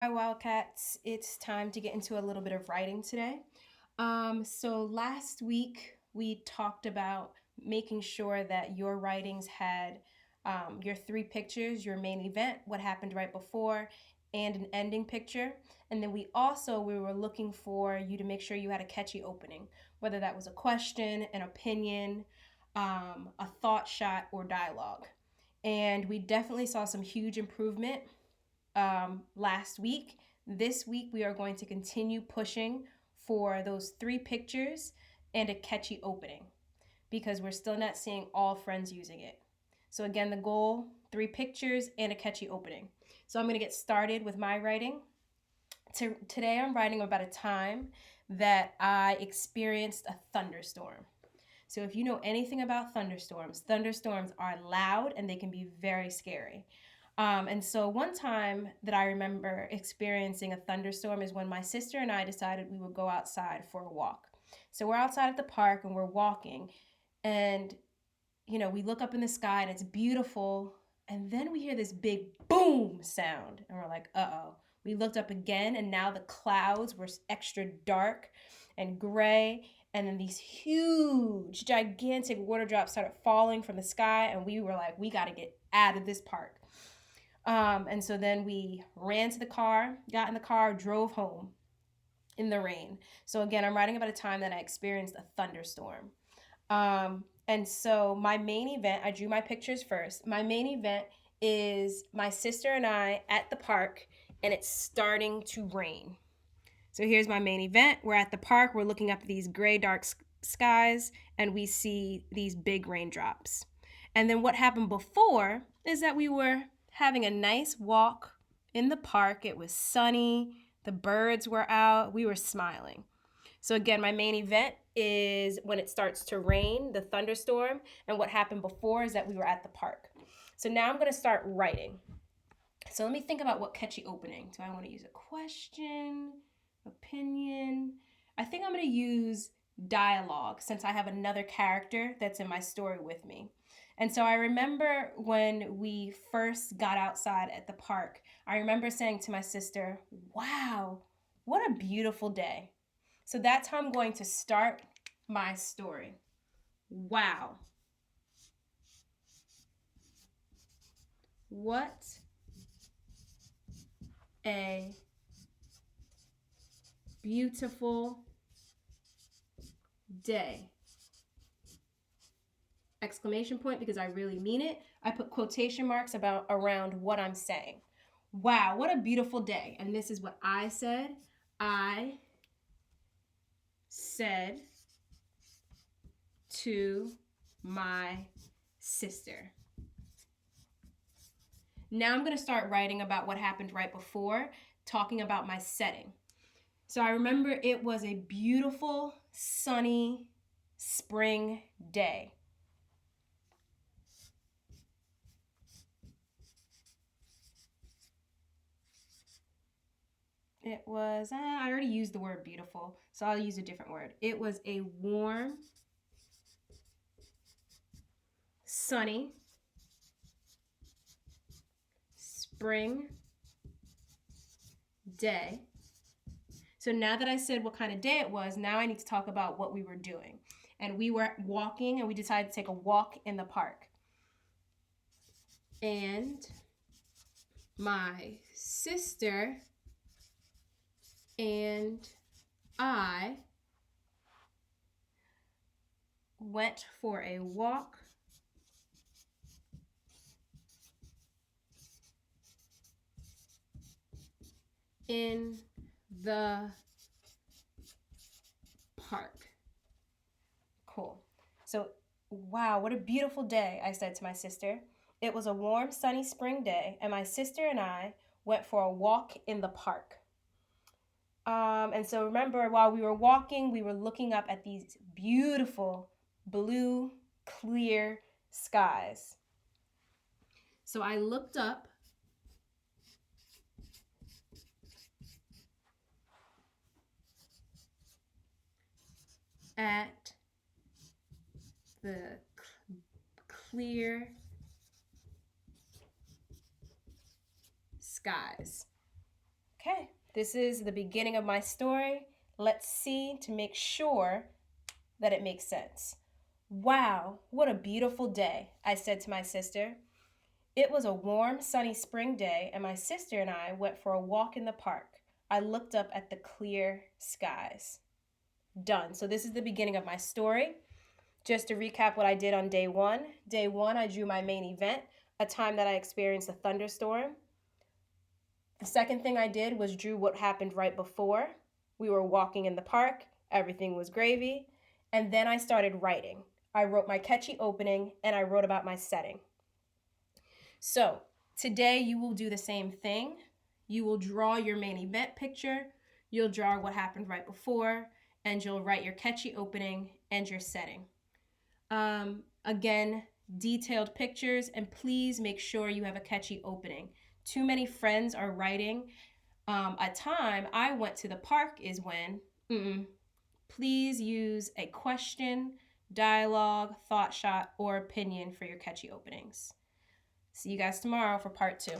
Hi, Wildcats. It's time to get into a little bit of writing today. So last week we talked about making sure that your writings had your three pictures, your main event, what happened right before, and an ending picture. And then we were looking for you to make sure you had a catchy opening, whether that was a question, an opinion, a thought shot, or dialogue. And we definitely saw some huge improvement last week. This week, we are going to continue pushing for those three pictures and a catchy opening because we're still not seeing all friends using it. So, again, the goal three pictures and a catchy opening. So, I'm going to get started with my writing. Today, I'm writing about a time that I experienced a thunderstorm. So, if you know anything about thunderstorms, thunderstorms are loud and they can be very scary. And so, one time that I remember experiencing a thunderstorm is when my sister and I decided we would go outside for a walk. So, we're outside at the park and we're walking, and we look up in the sky and it's beautiful. And then we hear this big boom sound, and we're like, uh oh. We looked up again, and now the clouds were extra dark and gray. And then these huge, gigantic water drops started falling from the sky, and we were like, we got to get out of this park. And so then we ran to the car, got in the car, drove home in the rain. So again, I'm writing about a time that I experienced a thunderstorm. And so my main event, I drew my pictures first. My main event is my sister and I at the park, and it's starting to rain. So here's my main event. We're at the park, we're looking up at these gray, dark skies, and we see these big raindrops. And then what happened before is that we were having a nice walk in the park. It was sunny, the birds were out, we were smiling. So again, my main event is when it starts to rain, the thunderstorm, and what happened before is that we were at the park. So now I'm going to start writing. So let me think about what catchy opening. Do I want to use a question, opinion? I think I'm going to use dialogue since I have another character that's in my story with me. And so I remember when we first got outside at the park, I remember saying to my sister, wow, what a beautiful day. So that's how I'm going to start my story. Wow. What a beautiful day. Exclamation point because I really mean it. I put quotation marks about around what I'm saying. Wow, what a beautiful day. And this is what I said. I said to my sister. Now I'm going to start writing about what happened right before, talking about my setting. So I remember it was a beautiful, sunny spring day. It was, I already used the word beautiful, so I'll use a different word. It was a warm, sunny spring day. So now that I said what kind of day it was, now I need to talk about what we were doing. And we were walking, and we decided to take a walk in the park. And my sister and I went for a walk in the park. Cool. So, wow, what a beautiful day, I said to my sister. It was a warm, sunny spring day, and my sister and I went for a walk in the park. And so, remember, while we were walking, we were looking up at these beautiful blue, clear skies. So, I looked up at the clear skies. Okay, This is the beginning of my story. Let's see to make sure that it makes sense. Wow, what a beautiful day, I said to my sister. It was a warm, sunny spring day, and my sister and I went for a walk in the park. I looked up at the clear skies. Done. So, this is the beginning of my story. Just to recap what I did on day one. Day one, I drew my main event, a time that I experienced a thunderstorm. The second thing I did was drew what happened right before. We were walking in the park, everything was gravy, and then I started writing. I wrote my catchy opening and I wrote about my setting. So, today you will do the same thing. You will draw your main event picture, you'll draw what happened right before, and you'll write your catchy opening and your setting. Again, detailed pictures, and please make sure you have a catchy opening. Too many friends are writing. A time I went to the park is when. Please use a question, dialogue, thought shot, or opinion for your catchy openings. See you guys tomorrow for part 2.